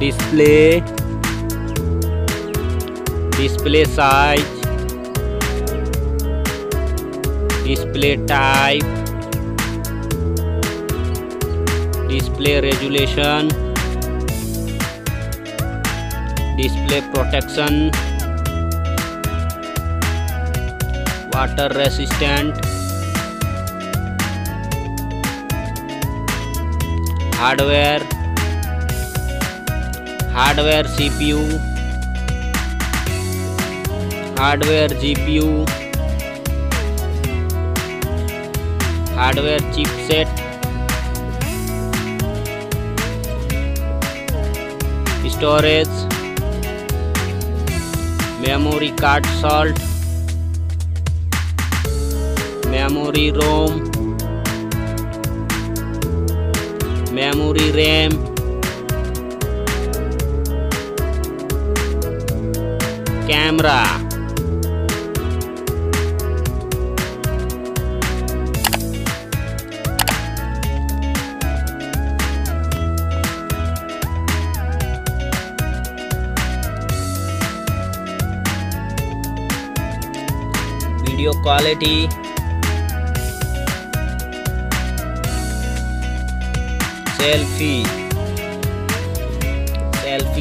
display, display size, display type, display resolution, display protection, water resistant, hardware CPU, hardware GPU, hardware chipset, storage, memory card slot, memory ROM, memory RAM, camera, video quality, selfie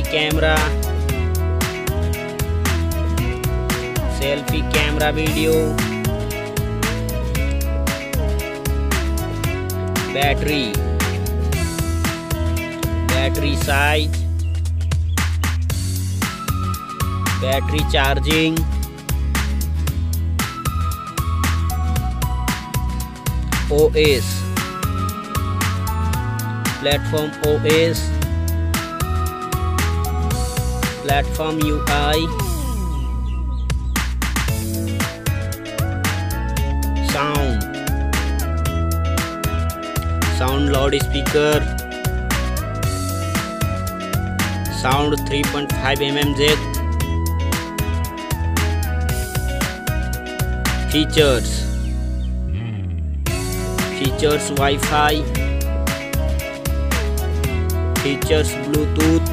camera, selfie camera video, battery size, battery charging, OS, platform OS, platform UI, sound loudspeaker, sound 3.5 mm jack, features Wi-Fi, features Bluetooth,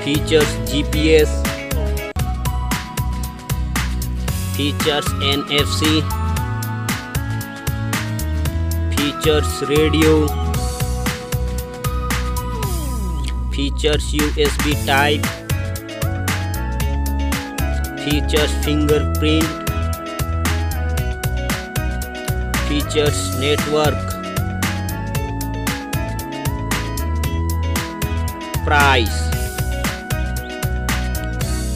features GPS, features NFC, features radio, features USB type, features fingerprint, features network,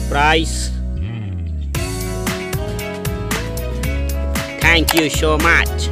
price. Thank you so much.